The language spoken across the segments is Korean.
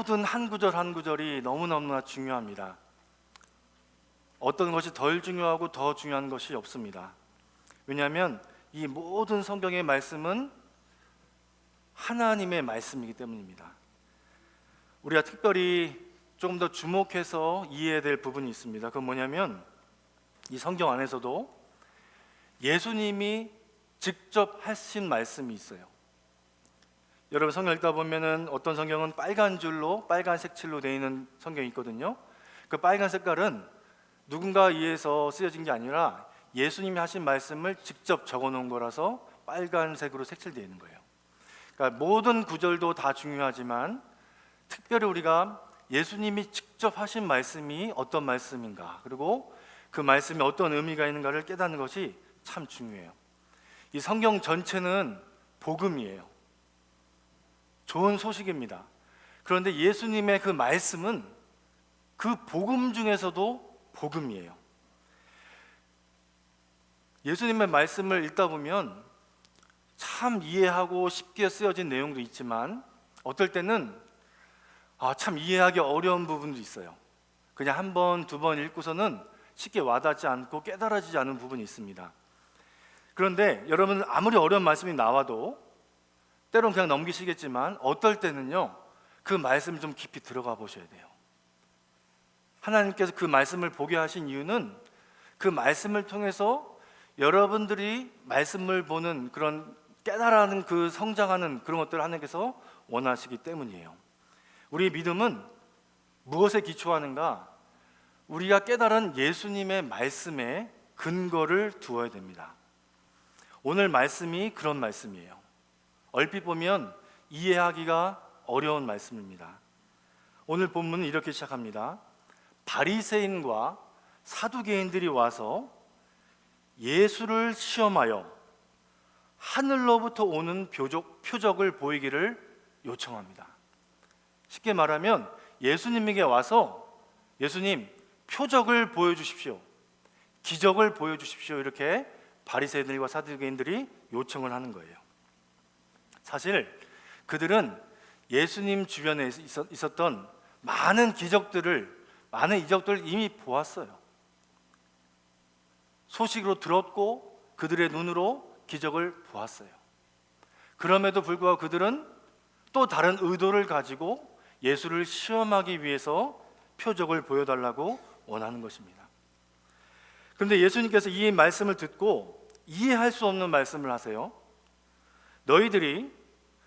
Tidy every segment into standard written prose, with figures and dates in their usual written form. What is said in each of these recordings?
모든 한 구절 한 구절이 너무너무나 중요합니다. 어떤 것이 덜 중요하고 더 중요한 것이 없습니다. 왜냐하면 이 모든 성경의 말씀은 하나님의 말씀이기 때문입니다. 우리가 특별히 조금 더 주목해서 이해해야 될 부분이 있습니다. 그건 뭐냐면 이 성경 안에서도 예수님이 직접 하신 말씀이 있어요. 여러분 성경 읽다 보면은 어떤 성경은 빨간 줄로 빨간색 칠로 되어 있는 성경이 있거든요. 그 빨간 색깔은 누군가 의해서 쓰여진 게 아니라 예수님이 하신 말씀을 직접 적어 놓은 거라서 빨간색으로 색칠되어 있는 거예요. 그러니까 모든 구절도 다 중요하지만 특별히 우리가 예수님이 직접 하신 말씀이 어떤 말씀인가, 그리고 그 말씀에 어떤 의미가 있는가를 깨닫는 것이 참 중요해요. 이 성경 전체는 복음이에요. 좋은 소식입니다. 그런데 예수님의 그 말씀은 그 복음 중에서도 복음이에요. 예수님의 말씀을 읽다 보면 참 이해하고 쉽게 쓰여진 내용도 있지만 어떨 때는 참 이해하기 어려운 부분도 있어요. 그냥 한 번, 두 번 읽고서는 쉽게 와닿지 않고 깨달아지지 않은 부분이 있습니다. 그런데 여러분 아무리 어려운 말씀이 나와도 때론 그냥 넘기시겠지만 어떨 때는요 그 말씀 좀 깊이 들어가 보셔야 돼요. 하나님께서 그 말씀을 보게 하신 이유는 그 말씀을 통해서 여러분들이 말씀을 보는 그런 깨달아는 그 성장하는 그런 것들을 하나님께서 원하시기 때문이에요. 우리의 믿음은 무엇에 기초하는가? 우리가 깨달은 예수님의 말씀에 근거를 두어야 됩니다. 오늘 말씀이 그런 말씀이에요. 얼핏 보면 이해하기가 어려운 말씀입니다. 오늘 본문은 이렇게 시작합니다. 바리새인과 사두개인들이 와서 예수를 시험하여 하늘로부터 오는 표적을 보이기를 요청합니다. 쉽게 말하면 예수님에게 와서 예수님 표적을 보여주십시오, 기적을 보여주십시오, 이렇게 바리새인들과 사두개인들이 요청을 하는 거예요. 사실 그들은 예수님 주변에 있었던 많은 이적들을 이미 보았어요. 소식으로 들었고 그들의 눈으로 기적을 보았어요. 그럼에도 불구하고 그들은 또 다른 의도를 가지고 예수를 시험하기 위해서 표적을 보여달라고 원하는 것입니다. 그런데 예수님께서 이 말씀을 듣고 이해할 수 없는 말씀을 하세요. 너희들이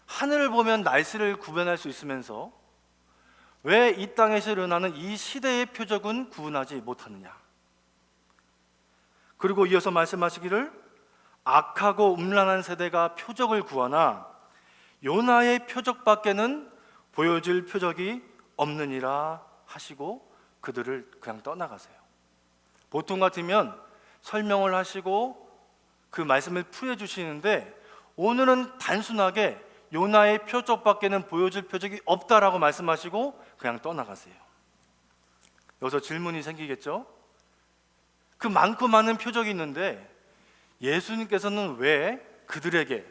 하늘을 보면 날씨를 구별할 수 있으면서 왜 이 땅에서 일어나는 이 시대의 표적은 구분하지 못하느냐. 그리고 이어서 말씀하시기를 악하고 음란한 세대가 표적을 구하나 요나의 표적밖에는 보여줄 표적이 없느니라 하시고 그들을 그냥 떠나가세요. 보통 같으면 설명을 하시고 그 말씀을 풀어주시는데 오늘은 단순하게 요나의 표적밖에는 보여줄 표적이 없다라고 말씀하시고 그냥 떠나가세요. 여기서 질문이 생기겠죠? 그 많고 많은 표적이 있는데 예수님께서는 왜 그들에게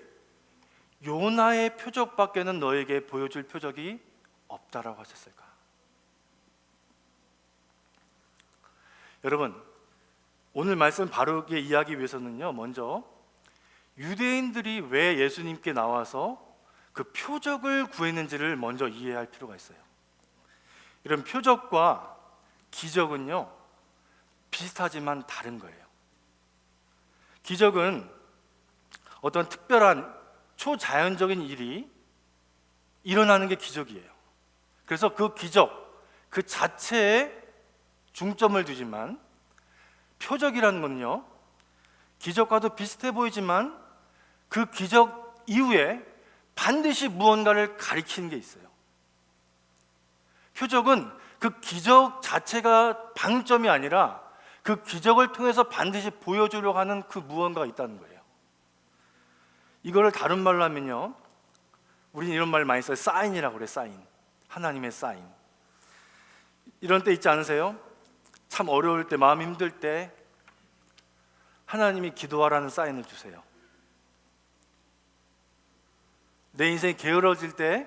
요나의 표적밖에는 너에게 보여줄 표적이 없다라고 하셨을까? 여러분, 오늘 말씀 바르게 이해하기 위해서는요, 먼저 유대인들이 왜 예수님께 나와서 그 표적을 구했는지를 먼저 이해할 필요가 있어요. 이런 표적과 기적은요 비슷하지만 다른 거예요. 기적은 어떤 특별한 초자연적인 일이 일어나는 게 기적이에요. 그래서 그 기적 그 자체에 중점을 두지만 표적이라는 건요 기적과도 비슷해 보이지만 그 기적 이후에 반드시 무언가를 가리키는 게 있어요. 표적은 그 기적 자체가 방점이 아니라 그 기적을 통해서 반드시 보여주려고 하는 그 무언가가 있다는 거예요. 이거를 다른 말로 하면요 우리는 이런 말 많이 써요. 사인이라고 그래요. 사인. 하나님의 사인. 이런 때 있지 않으세요? 참 어려울 때, 마음 힘들 때 하나님이 기도하라는 사인을 주세요. 내 인생이 게으러질 때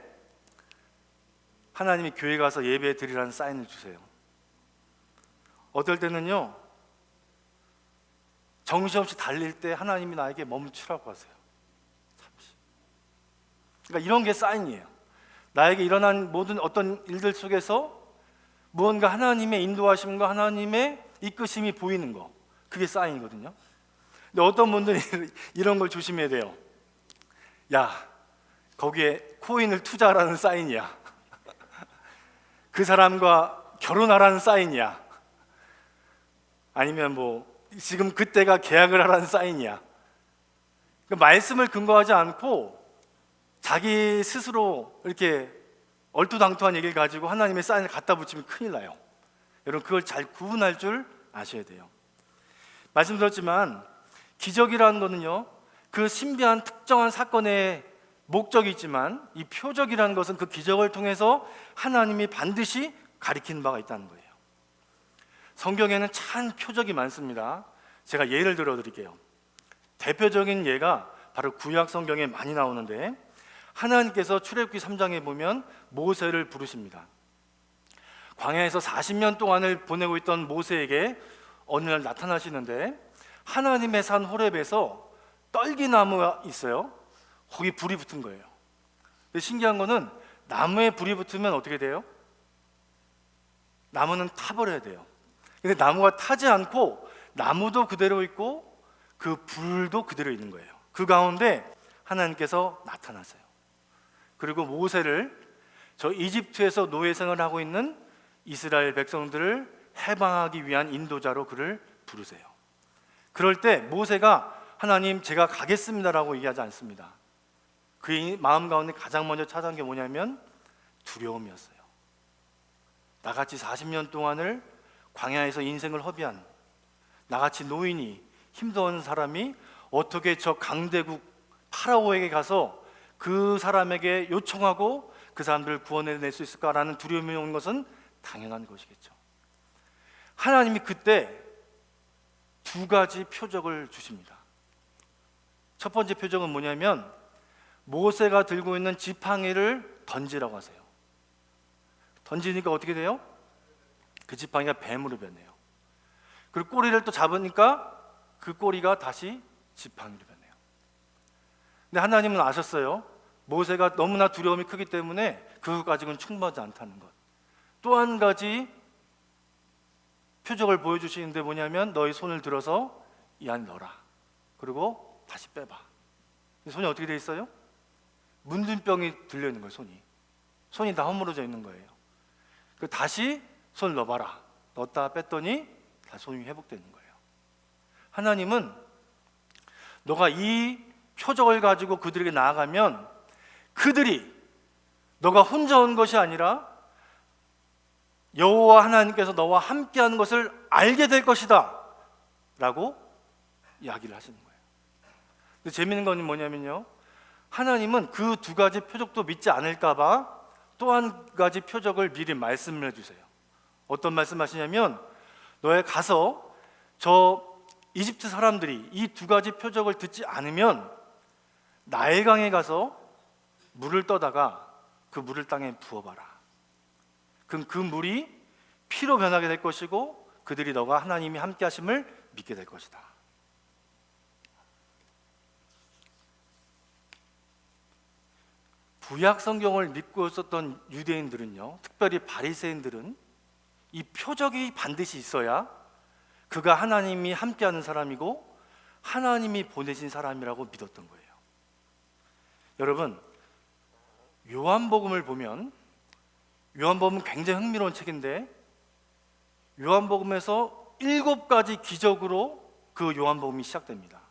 하나님이 교회 가서 예배 드리라는 사인을 주세요. 어떨 때는요, 정신없이 달릴 때 하나님이 나에게 멈추라고 하세요. 잠시. 그러니까 이런 게 사인이에요. 나에게 일어난 모든 어떤 일들 속에서 무언가 하나님의 인도하심과 하나님의 이끄심이 보이는 거, 그게 사인이거든요. 근데 어떤 분들이 이런 걸 조심해야 돼요. 야, 거기에 코인을 투자하라는 사인이야. 그 사람과 결혼하라는 사인이야. 아니면 뭐 지금 그때가 계약을 하라는 사인이야. 그러니까 말씀을 근거하지 않고 자기 스스로 이렇게 얼토당토한 얘기를 가지고 하나님의 사인을 갖다 붙이면 큰일 나요. 여러분, 그걸 잘 구분할 줄 아셔야 돼요. 말씀드렸지만 기적이라는 거는요, 그 신비한 특정한 사건의 목적이 있지만 이 표적이라는 것은 그 기적을 통해서 하나님이 반드시 가리키는 바가 있다는 거예요. 성경에는 참 표적이 많습니다. 제가 예를 들어 드릴게요. 대표적인 예가 바로 구약 성경에 많이 나오는데, 하나님께서 출애굽기 3장에 보면 모세를 부르십니다. 광야에서 40년 동안을 보내고 있던 모세에게 어느 날 나타나시는데, 하나님의 산 호렙에서 떨기나무가 있어요. 거기 불이 붙은 거예요. 근데 신기한 거는 나무에 불이 붙으면 어떻게 돼요? 나무는 타버려야 돼요. 근데 나무가 타지 않고 나무도 그대로 있고 그 불도 그대로 있는 거예요. 그 가운데 하나님께서 나타나세요. 그리고 모세를 저 이집트에서 노예 생활을 하고 있는 이스라엘 백성들을 해방하기 위한 인도자로 그를 부르세요. 그럴 때 모세가 하나님, 제가 가겠습니다라고 얘기하지 않습니다. 그의 마음 가운데 가장 먼저 찾아온 게 뭐냐면 두려움이었어요. 나같이 40년 동안을 광야에서 인생을 허비한 나같이 노인이, 힘든 사람이 어떻게 저 강대국 파라오에게 가서 그 사람에게 요청하고 그 사람들을 구원해낼 수 있을까라는 두려움이 오는 것은 당연한 것이겠죠. 하나님이 그때 두 가지 표적을 주십니다. 첫 번째 표적은 뭐냐면 모세가 들고 있는 지팡이를 던지라고 하세요. 던지니까 어떻게 돼요? 그 지팡이가 뱀으로 변해요. 그리고 꼬리를 또 잡으니까 그 꼬리가 다시 지팡이로 변해요. 근데 하나님은 아셨어요. 모세가 너무나 두려움이 크기 때문에 그것 가지고는 충분하지 않다는 것. 또 한 가지 표적을 보여주시는데 뭐냐면 너희 손을 들어서 이 안에 넣어라. 그리고 다시 빼봐. 손이 어떻게 돼 있어요? 문둥병이 들려 있는 거예요. 손이 다 허물어져 있는 거예요. 그 다시 손을 넣어봐라. 넣었다 뺐더니 다시 손이 회복되는 거예요. 하나님은 너가 이 표적을 가지고 그들에게 나아가면 그들이 너가 혼자 온 것이 아니라 여호와 하나님께서 너와 함께하는 것을 알게 될 것이다 라고 이야기를 하시는 거예요. 근데 재미있는 건 뭐냐면요, 하나님은 그 두 가지 표적도 믿지 않을까 봐 또 한 가지 표적을 미리 말씀을 해주세요. 어떤 말씀하시냐면 너에 가서 저 이집트 사람들이 이 두 가지 표적을 듣지 않으면 나일강에 가서 물을 떠다가 그 물을 땅에 부어봐라. 그럼 그 물이 피로 변하게 될 것이고 그들이 너가 하나님이 함께 하심을 믿게 될 것이다. 구약 성경을 믿고 있었던 유대인들은요, 특별히 바리새인들은 이 표적이 반드시 있어야 그가 하나님이 함께하는 사람이고 하나님이 보내신 사람이라고 믿었던 거예요. 여러분, 요한복음을 보면, 요한복음은 굉장히 흥미로운 책인데 요한복음에서 7가지 기적으로 그 요한복음이 시작됩니다.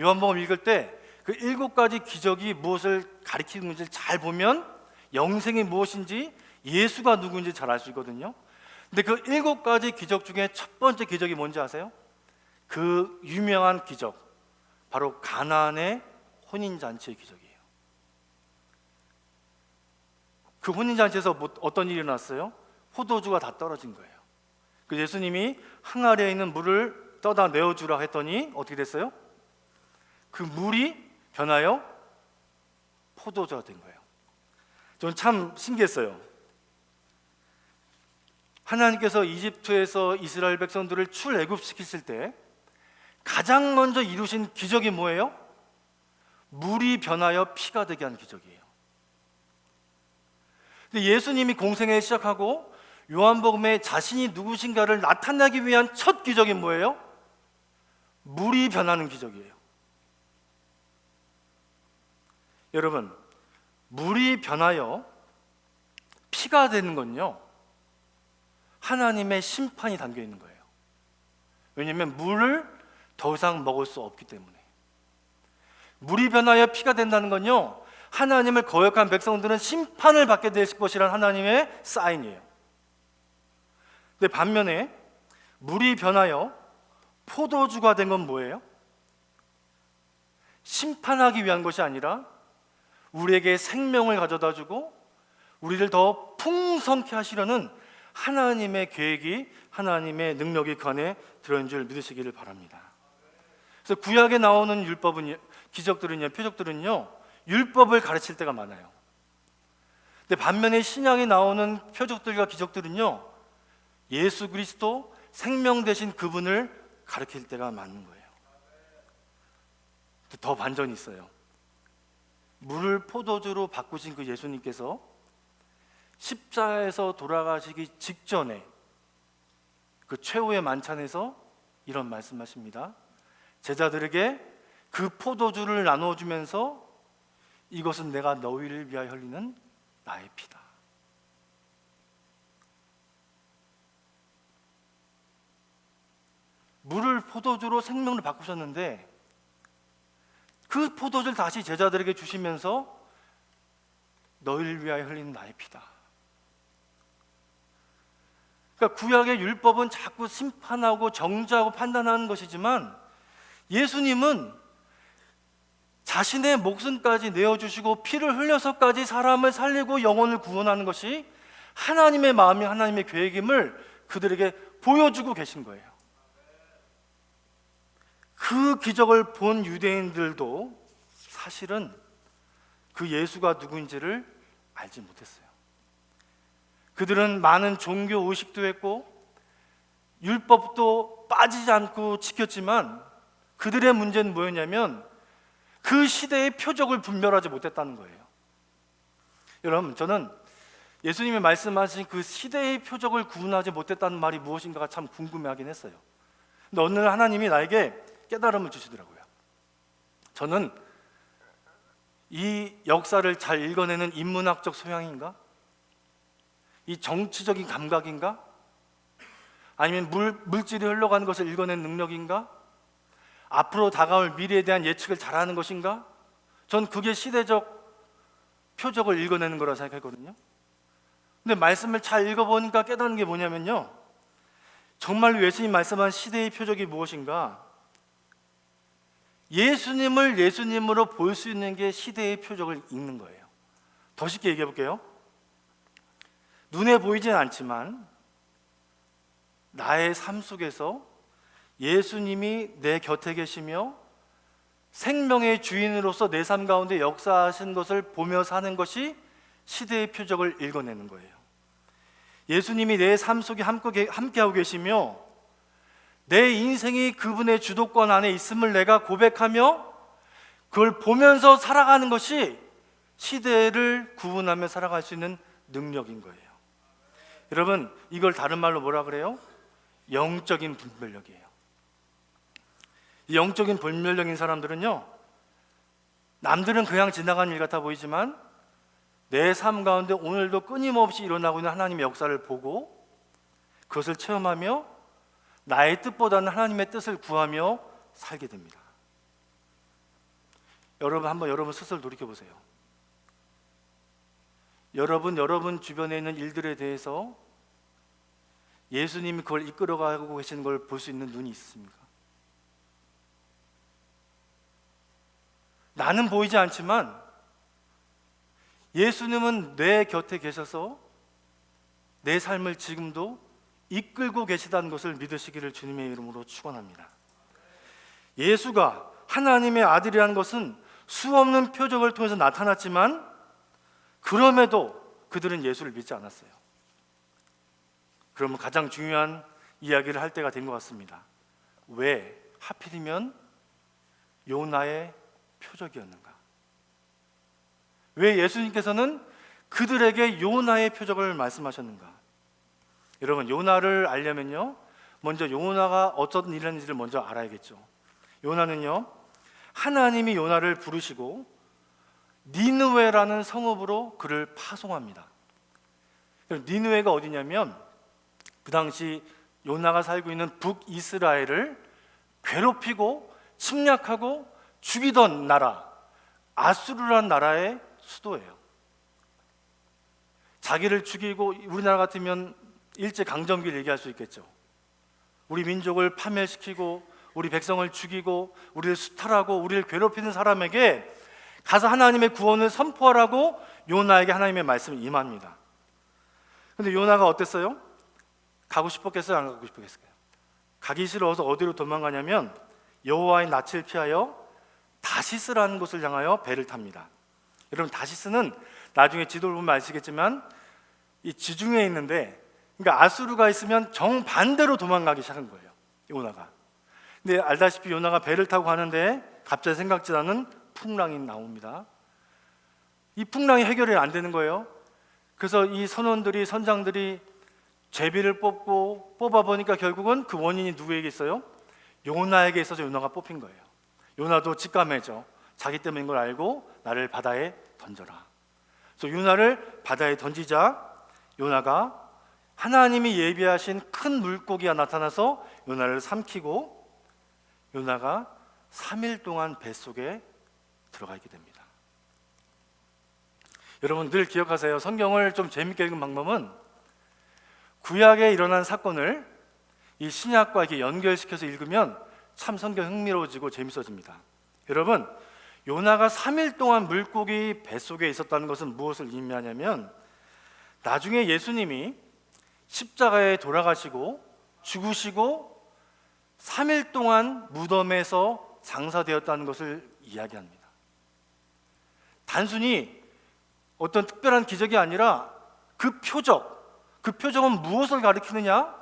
요한복음 읽을 때 그 7가지 기적이 무엇을 가리키는지 잘 보면 영생이 무엇인지, 예수가 누구인지 잘 알 수 있거든요. 근데 그 7가지 기적 중에 첫 번째 기적이 뭔지 아세요? 그 유명한 기적, 바로 가나안의 혼인잔치의 기적이에요. 그 혼인잔치에서 어떤 일이 일어났어요? 포도주가 다 떨어진 거예요. 그 예수님이 항아리에 있는 물을 떠다 내어주라 했더니 어떻게 됐어요? 그 물이 변하여 포도주가 된 거예요. 전 참 신기했어요. 하나님께서 이집트에서 이스라엘 백성들을 출애굽시키실 때 가장 먼저 이루신 기적이 뭐예요? 물이 변하여 피가 되게 한 기적이에요. 근데 예수님이 공생애 시작하고 요한복음에 자신이 누구신가를 나타내기 위한 첫 기적이 뭐예요? 물이 변하는 기적이에요. 여러분, 물이 변하여 피가 되는 건요, 하나님의 심판이 담겨 있는 거예요. 왜냐하면 물을 더 이상 먹을 수 없기 때문에. 물이 변하여 피가 된다는 건요, 하나님을 거역한 백성들은 심판을 받게 될 것이라는 하나님의 사인이에요. 근데 반면에 물이 변하여 포도주가 된 건 뭐예요? 심판하기 위한 것이 아니라 우리에게 생명을 가져다 주고 우리를 더 풍성케 하시려는 하나님의 계획이, 하나님의 능력이 그 안에 들어있는 줄 믿으시기를 바랍니다. 그래서 구약에 나오는 율법은, 기적들은요, 표적들은요, 율법을 가르칠 때가 많아요. 근데 반면에 신약에 나오는 표적들과 기적들은요, 예수 그리스도, 생명 되신 그분을 가르칠 때가 많은 거예요. 더 반전이 있어요. 물을 포도주로 바꾸신 그 예수님께서 십자가에서 돌아가시기 직전에 그 최후의 만찬에서 이런 말씀하십니다. 제자들에게 그 포도주를 나눠주면서 이것은 내가 너희를 위하여 흘리는 나의 피다. 물을 포도주로 생명을 바꾸셨는데 그 포도주를 다시 제자들에게 주시면서 너희를 위하여 흘리는 나의 피다. 그러니까 구약의 율법은 자꾸 심판하고 정죄하고 판단하는 것이지만 예수님은 자신의 목숨까지 내어주시고 피를 흘려서까지 사람을 살리고 영혼을 구원하는 것이 하나님의 마음이, 하나님의 계획임을 그들에게 보여주고 계신 거예요. 그 기적을 본 유대인들도 사실은 그 예수가 누구인지를 알지 못했어요. 그들은 많은 종교 의식도 했고 율법도 빠지지 않고 지켰지만 그들의 문제는 뭐였냐면 그 시대의 표적을 분별하지 못했다는 거예요. 여러분, 저는 예수님이 말씀하신 그 시대의 표적을 구분하지 못했다는 말이 무엇인가가 참 궁금해하긴 했어요. 근데 어느 날 하나님이 나에게 깨달음을 주시더라고요. 저는 이 역사를 잘 읽어내는 인문학적 소양인가? 이 정치적인 감각인가? 아니면 물질이 흘러가는 것을 읽어내는 능력인가? 앞으로 다가올 미래에 대한 예측을 잘하는 것인가? 전 그게 시대적 표적을 읽어내는 거라 생각했거든요. 근데 말씀을 잘 읽어보니까 깨닫는 게 뭐냐면요, 정말로 예수님 말씀한 시대의 표적이 무엇인가? 예수님을 예수님으로 볼 수 있는 게 시대의 표적을 읽는 거예요. 더 쉽게 얘기해 볼게요. 눈에 보이진 않지만 나의 삶 속에서 예수님이 내 곁에 계시며 생명의 주인으로서 내 삶 가운데 역사하신 것을 보며 사는 것이 시대의 표적을 읽어내는 거예요. 예수님이 내 삶 속에 함께하고 계시며 내 인생이 그분의 주도권 안에 있음을 내가 고백하며 그걸 보면서 살아가는 것이 시대를 구분하며 살아갈 수 있는 능력인 거예요. 여러분, 이걸 다른 말로 뭐라 그래요? 영적인 분별력이에요. 이 영적인 분별력인 사람들은요, 남들은 그냥 지나가는 일 같아 보이지만 내 삶 가운데 오늘도 끊임없이 일어나고 있는 하나님의 역사를 보고 그것을 체험하며 나의 뜻보다는 하나님의 뜻을 구하며 살게 됩니다. 여러분 스스로 돌이켜보세요. 여러분 주변에 있는 일들에 대해서 예수님이 그걸 이끌어가고 계시는 걸 볼 수 있는 눈이 있습니까? 나는 보이지 않지만 예수님은 내 곁에 계셔서 내 삶을 지금도 이끌고 계시다는 것을 믿으시기를 주님의 이름으로 축원합니다. 예수가 하나님의 아들이라는 것은 수없는 표적을 통해서 나타났지만 그럼에도 그들은 예수를 믿지 않았어요. 그러면 가장 중요한 이야기를 할 때가 된 것 같습니다. 왜 하필이면 요나의 표적이었는가? 왜 예수님께서는 그들에게 요나의 표적을 말씀하셨는가? 여러분, 요나를 알려면요, 먼저 요나가 어떤 일을 했는지를 먼저 알아야겠죠. 요나는요, 하나님이 요나를 부르시고 니느웨라는 성읍으로 그를 파송합니다. 니느웨가 어디냐면 그 당시 요나가 살고 있는 북이스라엘을 괴롭히고 침략하고 죽이던 나라, 아수르라는 나라의 수도예요. 자기를 죽이고, 우리나라 같으면 일제강점기를 얘기할 수 있겠죠. 우리 민족을 파멸시키고 우리 백성을 죽이고 우리를 수탈하고 우리를 괴롭히는 사람에게 가서 하나님의 구원을 선포하라고 요나에게 하나님의 말씀이 임합니다. 근데 요나가 어땠어요? 가고 싶었겠어요? 안 가고 싶었겠어요? 가기 싫어서 어디로 도망가냐면 여호와의 낯을 피하여 다시스라는 곳을 향하여 배를 탑니다. 여러분, 다시스는 나중에 지도를 보면 아시겠지만 이 지중해에 있는데, 그러니까 아수르가 있으면 정반대로 도망가기 시작한 거예요, 요나가. 근데 알다시피 요나가 배를 타고 가는데 갑자기 생각지도 않은 풍랑이 나옵니다. 이 풍랑이 해결이 안 되는 거예요. 그래서 이 선장들이 제비를 뽑아 보니까 결국은 그 원인이 누구에게 있어요? 요나에게 있어서 요나가 뽑힌 거예요. 요나도 직감해져. 자기 때문인 걸 알고 나를 바다에 던져라. 그래서 요나를 바다에 던지자 요나가 하나님이 예비하신 큰 물고기가 나타나서 요나를 삼키고 요나가 3일 동안 뱃속에 들어가 있게 됩니다. 여러분, 늘 기억하세요. 성경을 좀 재밌게 읽는 방법은 구약에 일어난 사건을 이 신약과 이렇게 연결시켜서 읽으면 참 성경 흥미로워지고 재밌어집니다. 여러분, 요나가 3일 동안 물고기 뱃속에 있었다는 것은 무엇을 의미하냐면 나중에 예수님이 십자가에 돌아가시고 죽으시고 3일 동안 무덤에서 장사되었다는 것을 이야기합니다. 단순히 어떤 특별한 기적이 아니라 그 표적은 무엇을 가리키느냐?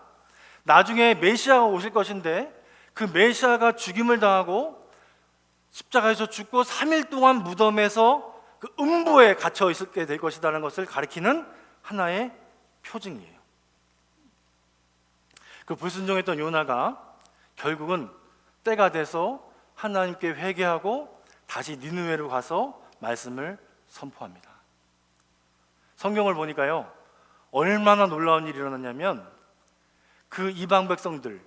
나중에 메시아가 오실 것인데 그 메시아가 죽임을 당하고 십자가에서 죽고 3일 동안 무덤에서 그 음부에 갇혀 있게 될 것이라는 것을 가리키는 하나의 표징이에요. 그 불순종했던 요나가 결국은 때가 돼서 하나님께 회개하고 다시 니느웨로 가서 말씀을 선포합니다. 성경을 보니까요, 얼마나 놀라운 일이 일어났냐면 그 이방 백성들,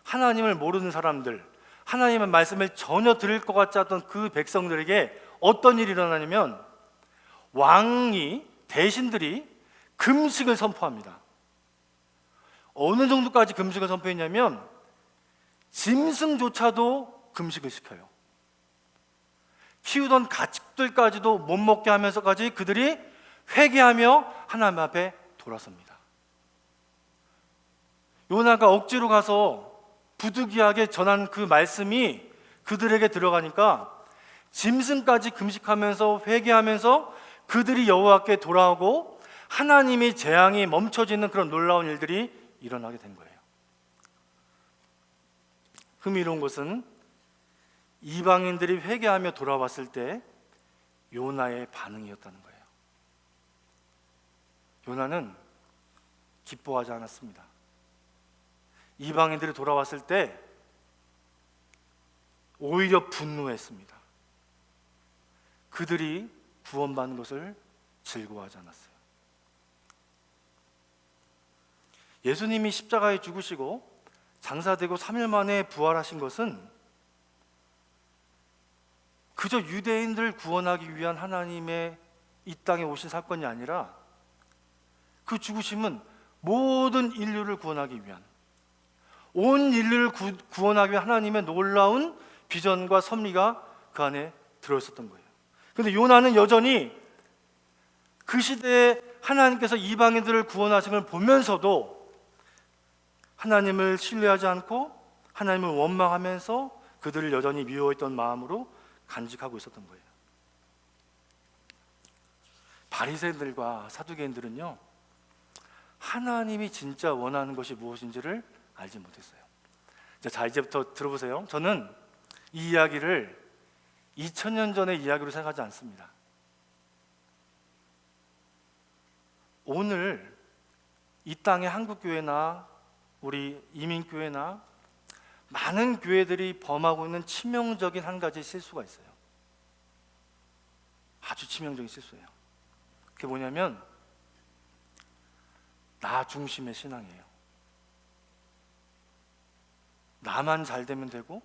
하나님을 모르는 사람들, 하나님의 말씀을 전혀 들을 것 같지 않던 그 백성들에게 어떤 일이 일어나냐면 왕이, 대신들이 금식을 선포합니다. 어느 정도까지 금식을 선포했냐면 짐승조차도 금식을 시켜요. 키우던 가축들까지도 못 먹게 하면서까지 그들이 회개하며 하나님 앞에 돌아섭니다. 요나가 억지로 가서 부득이하게 전한 그 말씀이 그들에게 들어가니까 짐승까지 금식하면서 회개하면서 그들이 여호와께 돌아오고 하나님의 재앙이 멈춰지는 그런 놀라운 일들이 일어나게 된 거예요. 흥미로운 것은 이방인들이 회개하며 돌아왔을 때 요나의 반응이었다는 거예요. 요나는 기뻐하지 않았습니다. 이방인들이 돌아왔을 때 오히려 분노했습니다. 그들이 구원받는 것을 즐거워하지 않았어요. 예수님이 십자가에 죽으시고 장사되고 3일 만에 부활하신 것은 그저 유대인들을 구원하기 위한 하나님의 이 땅에 오신 사건이 아니라 그 죽으심은 모든 인류를 구원하기 위한, 온 인류를 구원하기 위한 하나님의 놀라운 비전과 섭리가 그 안에 들어있었던 거예요. 그런데 요나는 여전히 그 시대에 하나님께서 이방인들을 구원하신 걸 보면서도 하나님을 신뢰하지 않고 하나님을 원망하면서 그들을 여전히 미워했던 마음으로 간직하고 있었던 거예요. 바리새인들과 사두개인들은요, 하나님이 진짜 원하는 것이 무엇인지를 알지 못했어요. 자, 이제부터 들어보세요. 저는 이 이야기를 2000년 전의 이야기로 생각하지 않습니다. 오늘 이 땅의 한국교회나 우리 이민교회나 많은 교회들이 범하고 있는 치명적인 한 가지 실수가 있어요. 아주 치명적인 실수예요. 그게 뭐냐면 나 중심의 신앙이에요. 나만 잘 되면 되고,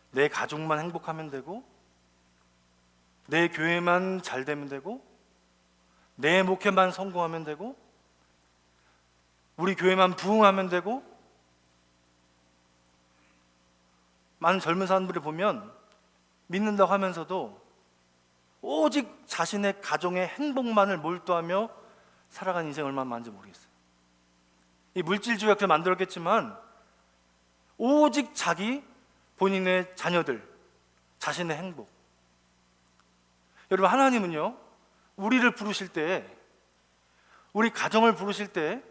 내 가족만 행복하면 되고, 내 교회만 잘 되면 되고, 내 목회만 성공하면 되고, 우리 교회만 부흥하면 되고. 많은 젊은 사람들이 보면 믿는다고 하면서도 오직 자신의 가정의 행복만을 몰두하며 살아가는 인생이 얼마나 많은지 모르겠어요. 이 물질주의가 그렇게 만들었겠지만 오직 자기, 본인의 자녀들, 자신의 행복. 여러분, 하나님은요, 우리를 부르실 때, 우리 가정을 부르실 때,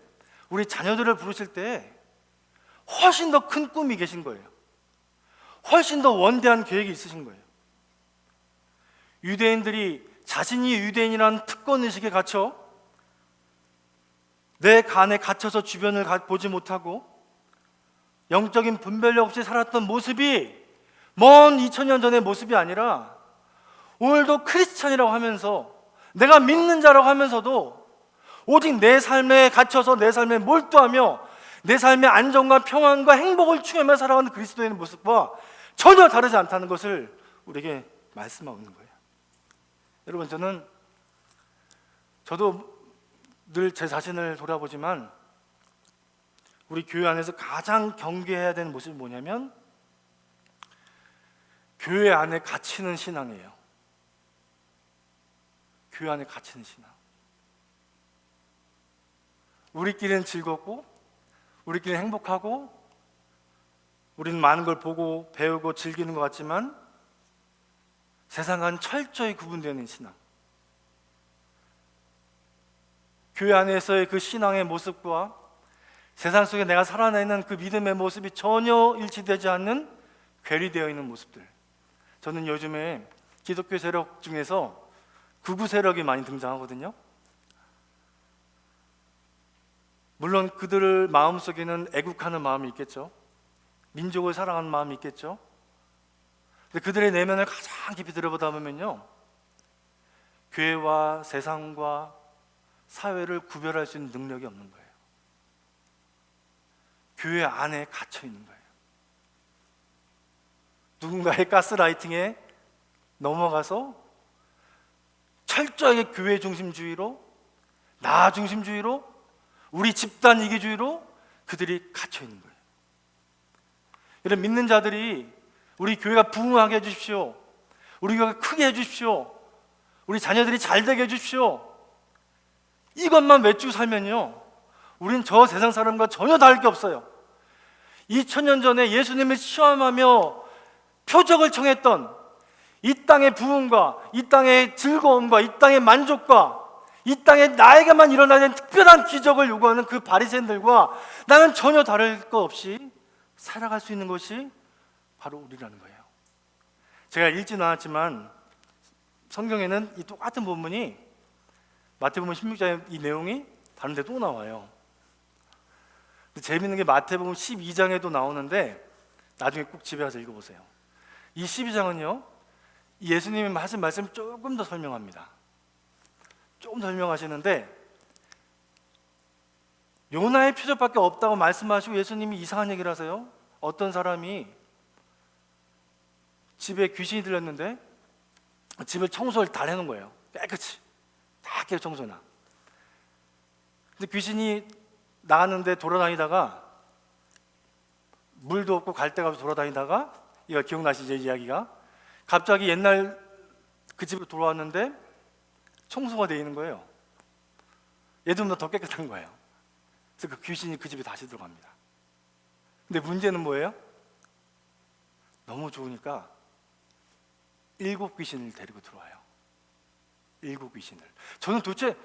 우리 자녀들을 부르실 때 훨씬 더 큰 꿈이 계신 거예요. 훨씬 더 원대한 계획이 있으신 거예요. 유대인들이 자신이 유대인이라는 특권의식에 갇혀 내 간에 갇혀서 주변을 보지 못하고 영적인 분별력 없이 살았던 모습이 먼 2000년 전의 모습이 아니라 오늘도 크리스찬이라고 하면서, 내가 믿는 자라고 하면서도 오직 내 삶에 갇혀서 내 삶에 몰두하며 내 삶의 안정과 평안과 행복을 추구하며 살아가는 그리스도인의 모습과 전혀 다르지 않다는 것을 우리에게 말씀하고 있는 거예요. 여러분, 저도 늘 제 자신을 돌아보지만 우리 교회 안에서 가장 경계해야 되는 모습이 뭐냐면 교회 안에 갇히는 신앙이에요. 교회 안에 갇히는 신앙. 우리끼리는 즐겁고 우리끼리는 행복하고 우리는 많은 걸 보고 배우고 즐기는 것 같지만 세상과는 철저히 구분되는 신앙. 교회 안에서의 그 신앙의 모습과 세상 속에 내가 살아내는 그 믿음의 모습이 전혀 일치되지 않는 괴리되어 있는 모습들. 저는 요즘에 기독교 세력 중에서 극우 세력이 많이 등장하거든요. 물론 그들 마음속에는 애국하는 마음이 있겠죠. 민족을 사랑하는 마음이 있겠죠. 근데 그들의 내면을 가장 깊이 들여보다 보면요, 교회와 세상과 사회를 구별할 수 있는 능력이 없는 거예요. 교회 안에 갇혀 있는 거예요. 누군가의 가스라이팅에 넘어가서 철저하게 교회 중심주의로, 나 중심주의로, 우리 집단 이기주의로 그들이 갇혀 있는 거예요. 이런 믿는 자들이 우리 교회가 부흥하게 해주십시오, 우리 교회가 크게 해주십시오, 우리 자녀들이 잘 되게 해주십시오, 이것만 외치고 살면요, 우린 저 세상 사람과 전혀 다를 게 없어요. 2000년 전에 예수님을 시험하며 표적을 청했던 이 땅의 부흥과 이 땅의 즐거움과 이 땅의 만족과 이 땅에 나에게만 일어나야 되는 특별한 기적을 요구하는 그 바리새인들과 나는 전혀 다를 것 없이 살아갈 수 있는 것이 바로 우리라는 거예요. 제가 읽지는 않았지만 성경에는 이 똑같은 본문이 마태복음 16장의 이 내용이 다른 데 또 나와요. 재미있는 게 마태복음 12장에도 나오는데 나중에 꼭 집에 가서 읽어보세요. 이 12장은요, 예수님이 하신 말씀을 조금 더 설명합니다. 조금 설명하시는데 요나의 표적밖에 없다고 말씀하시고 예수님이 이상한 얘기를 하세요. 어떤 사람이 집에 귀신이 들렸는데 집을 청소를 다 해놓은 거예요. 깨끗이 다 깨끗이 청소나. 근데 귀신이 나갔는데 돌아다니다가 물도 없고 갈 데가 없이 돌아다니다가, 이거 기억나시죠? 이야기가 갑자기 옛날 그 집으로 돌아왔는데 청소가 되어 있는 거예요. 예전보다 더 깨끗한 거예요. 그래서 그 귀신이 그 집에 다시 들어갑니다. 근데 문제는 뭐예요? 너무 좋으니까 7 귀신을 데리고 들어와요. 일곱 귀신을. 저는 도대체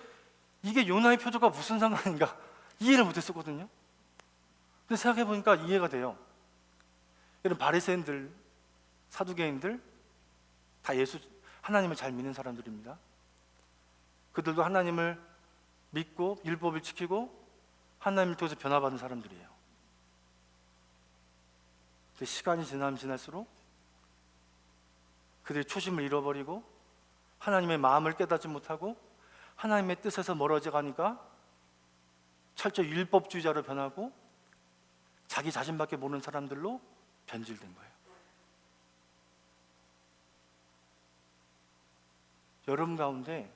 이게 요나의 표적과 무슨 상관인가 이해를 못했었거든요. 근데 생각해보니까 이해가 돼요. 이런 바리새인들, 사두개인들 다 하나님을 잘 믿는 사람들입니다. 그들도 하나님을 믿고 율법을 지키고 하나님을 통해서 변화받은 사람들이에요. 근데 시간이 지나면 지날수록 그들이 초심을 잃어버리고 하나님의 마음을 깨닫지 못하고 하나님의 뜻에서 멀어져 가니까 철저히 율법주의자로 변하고 자기 자신밖에 모르는 사람들로 변질된 거예요. 여러분 가운데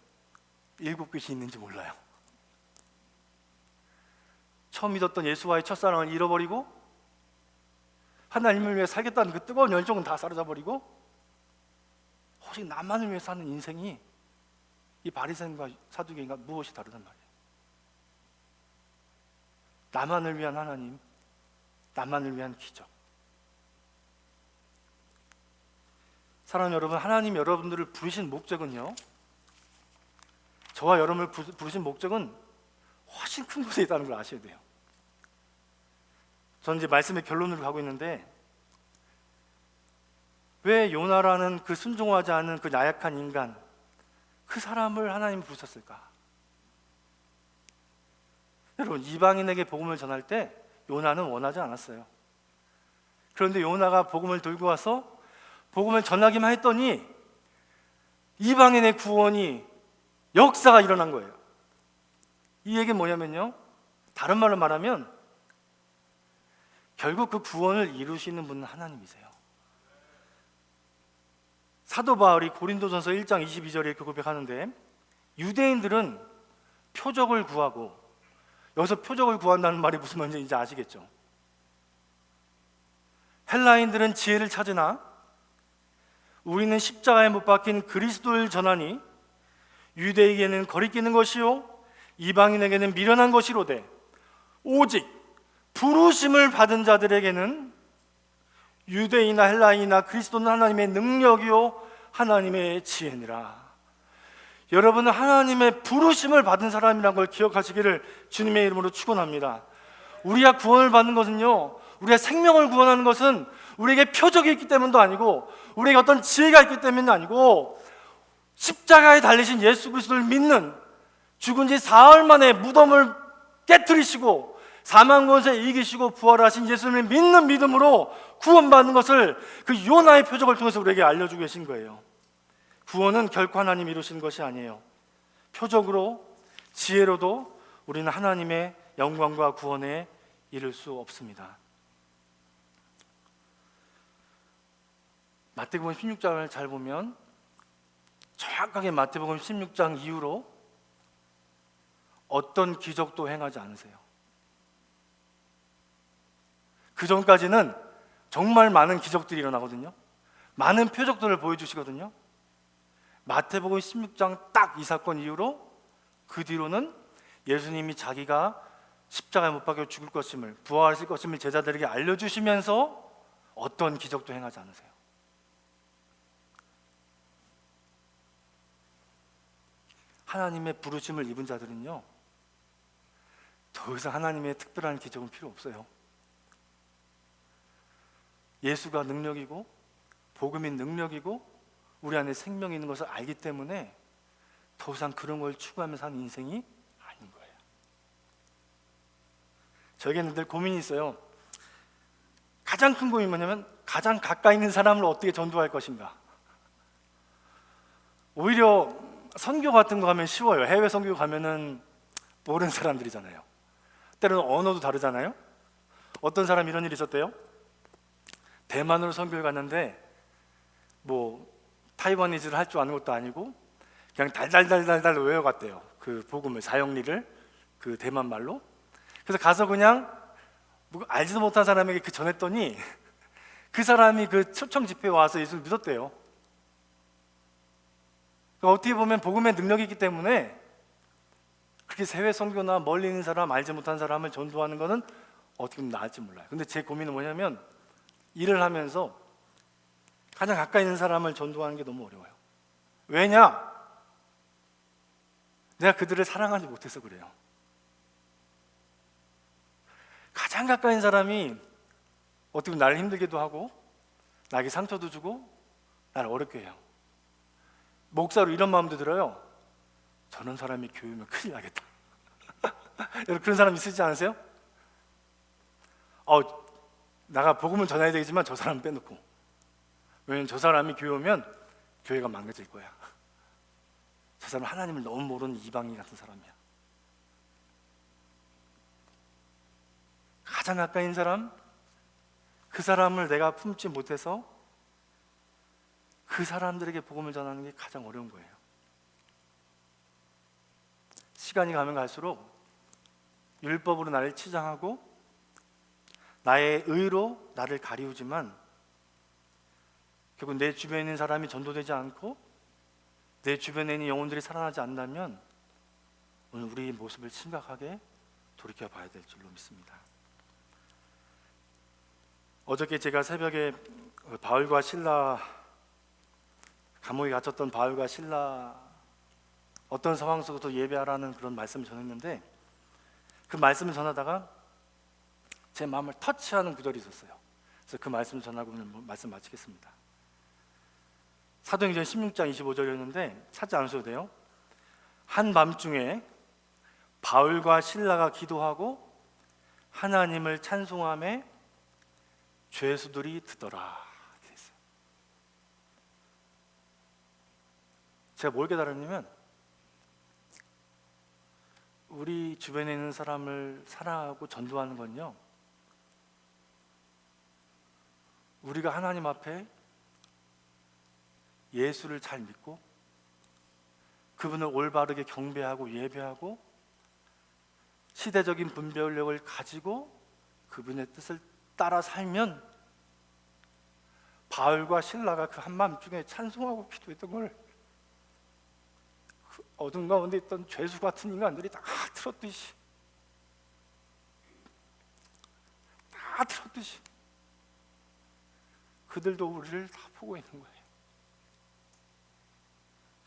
일곱 귀신이 있는지 몰라요. 처음 믿었던 예수와의 첫사랑을 잃어버리고 하나님을 위해 살겠다는 그 뜨거운 열정은 다 사라져버리고 오직 나만을 위해 사는 인생이 이 바리새인과 사두개인과 무엇이 다르단 말이에요. 나만을 위한 하나님, 나만을 위한 기적. 사랑하는 여러분, 하나님 여러분들을 부르신 목적은요, 저와 여러분을 부르신 목적은 훨씬 큰 곳에 있다는 걸 아셔야 돼요. 저는 이제 말씀의 결론으로 가고 있는데, 왜 요나라는 그 순종하지 않은 그 나약한 인간, 그 사람을 하나님이 부르셨을까? 여러분, 이방인에게 복음을 전할 때 요나는 원하지 않았어요. 그런데 요나가 복음을 들고 와서 복음을 전하기만 했더니 이방인의 구원이, 역사가 일어난 거예요. 이 얘기는 뭐냐면요, 다른 말로 말하면 결국 그 구원을 이루시는 분은 하나님이세요. 사도 바울이 고린도전서 1장 22절에 이렇게 고백하는데, 유대인들은 표적을 구하고, 여기서 표적을 구한다는 말이 무슨 말인지 아시겠죠? 헬라인들은 지혜를 찾으나 우리는 십자가에 못 박힌 그리스도를 전하니 유대인에게는 거리끼는 것이요 이방인에게는 미련한 것이로되 오직 부르심을 받은 자들에게는 유대인이나 헬라인이나 그리스도는 하나님의 능력이요 하나님의 지혜니라. 여러분은 하나님의 부르심을 받은 사람이라는 걸 기억하시기를 주님의 이름으로 축원합니다. 우리가 구원을 받는 것은요, 우리가 생명을 구원하는 것은 우리에게 표적이 있기 때문도 아니고 우리에게 어떤 지혜가 있기 때문도 아니고, 십자가에 달리신 예수 그리스도를 믿는, 죽은 지 사흘 만에 무덤을 깨트리시고 사망 권세 이기시고 부활하신 예수님을 믿는 믿음으로 구원받는 것을 그 요나의 표적을 통해서 우리에게 알려주고 계신 거예요. 구원은 결코 하나님이 이루시는 것이 아니에요. 표적으로, 지혜로도 우리는 하나님의 영광과 구원에 이를 수 없습니다. 마태복음 16장을 잘 보면 정확하게 마태복음 16장 이후로 어떤 기적도 행하지 않으세요. 그 전까지는 정말 많은 기적들이 일어나거든요. 많은 표적들을 보여주시거든요. 마태복음 16장 딱 이 사건 이후로 그 뒤로는 예수님이 자기가 십자가에 못 박혀 죽을 것임을, 부활하실 것임을 제자들에게 알려주시면서 어떤 기적도 행하지 않으세요. 하나님의 부르심을 입은 자들은요, 더 이상 하나님의 특별한 기적은 필요 없어요. 예수가 능력이고 복음이 능력이고 우리 안에 생명이 있는 것을 알기 때문에 더 이상 그런 걸 추구하며 사는 인생이 아닌 거예요. 저에게는 늘 고민이 있어요. 가장 큰 고민이 뭐냐면 가장 가까이 있는 사람을 어떻게 전도할 것인가. 오히려 선교 같은 거 가면 쉬워요. 해외 선교 가면은 모르는 사람들이잖아요. 때로는 언어도 다르잖아요. 어떤 사람이 이런 일이 있었대요. 대만으로 선교를 갔는데 타이와니즈를 할 줄 아는 것도 아니고 그냥 달달달달달 외워갔대요. 그 복음을, 사형리를 그 대만 말로. 그래서 가서 그냥 알지도 못한 사람에게 그 전했더니 그 사람이 그 초청 집회에 와서 예수를 믿었대요. 그러니까 어떻게 보면 복음의 능력이 있기 때문에 그렇게 해외 선교나 멀리 있는 사람, 알지 못한 사람을 전도하는 것은 어떻게 보면 나을지 몰라요. 근데 제 고민은 뭐냐면 일을 하면서 가장 가까이 있는 사람을 전도하는 게 너무 어려워요. 왜냐? 내가 그들을 사랑하지 못해서 그래요. 가장 가까운 사람이 어떻게 보면 나를 힘들게도 하고 나에게 상처도 주고 나를 어렵게 해요. 목사로 이런 마음도 들어요. 저런 사람이 교회면 큰일 나겠다. 여러분 그런 사람 있으시지 않으세요? 나가 복음을 전해야 되겠지만 저 사람 빼놓고, 왜냐면 저 사람이 교회 오면 교회가 망가질 거야. 저 사람 하나님을 너무 모르는 이방인 같은 사람이야. 가장 가까인 사람, 그 사람을 내가 품지 못해서 그 사람들에게 복음을 전하는 게 가장 어려운 거예요. 시간이 가면 갈수록 율법으로 나를 치장하고 나의 의로 나를 가리우지만 결국 내 주변에 있는 사람이 전도되지 않고 내 주변에 있는 영혼들이 살아나지 않는다면 오늘 우리의 모습을 심각하게 돌이켜 봐야 될 줄로 믿습니다. 어저께 제가 새벽에 바울과 실라, 감옥에 갇혔던 바울과 실라 어떤 상황 속에서 예배하라는 그런 말씀을 전했는데, 그 말씀을 전하다가 제 마음을 터치하는 구절이 있었어요. 그래서 그 말씀을 전하고 말씀 마치겠습니다. 사도행전 16장 25절이었는데 찾지 않으셔도 돼요. 한밤중에 바울과 실라가 기도하고 하나님을 찬송하며 죄수들이 듣더라. 이렇게 했어요. 제가 뭘 깨달았냐면 우리 주변에 있는 사람을 사랑하고 전도하는 건요, 우리가 하나님 앞에 예수를 잘 믿고 그분을 올바르게 경배하고 예배하고 시대적인 분별력을 가지고 그분의 뜻을 따라 살면 바울과 실라가 그 한밤중에 찬송하고 기도했던 걸 그 어둠 가운데 있던 죄수 같은 인간들이 다 들었듯이 그들도 우리를 다 보고 있는 거예요.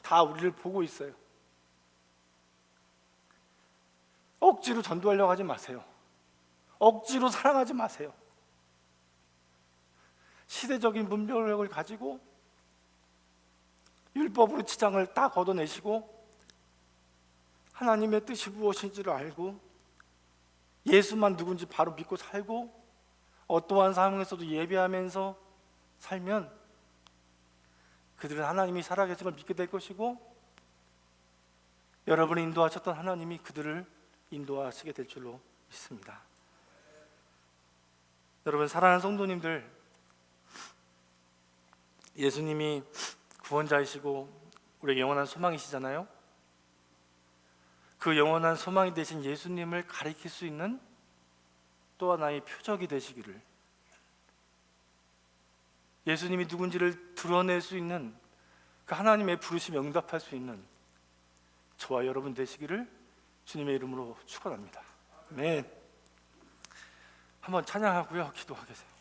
다 우리를 보고 있어요. 억지로 전도하려고 하지 마세요. 억지로 사랑하지 마세요. 시대적인 분별력을 가지고 율법으로 지장을 다 걷어내시고 하나님의 뜻이 무엇인지를 알고 예수만 누군지 바로 믿고 살고 어떠한 상황에서도 예배하면서 살면 그들은 하나님이 살아계심을 믿게 될 것이고 여러분이 인도하셨던 하나님이 그들을 인도하시게 될 줄로 믿습니다. 여러분 사랑하는 성도님들, 예수님이 구원자이시고 우리의 영원한 소망이시잖아요. 그 영원한 소망이 되신 예수님을 가리킬 수 있는 또 하나의 표적이 되시기를, 예수님이 누군지를 드러낼 수 있는 그 하나님의 부르심에 응답할 수 있는 저와 여러분 되시기를 주님의 이름으로 축원합니다. 아멘. 한번 찬양하고요, 기도하겠습니다.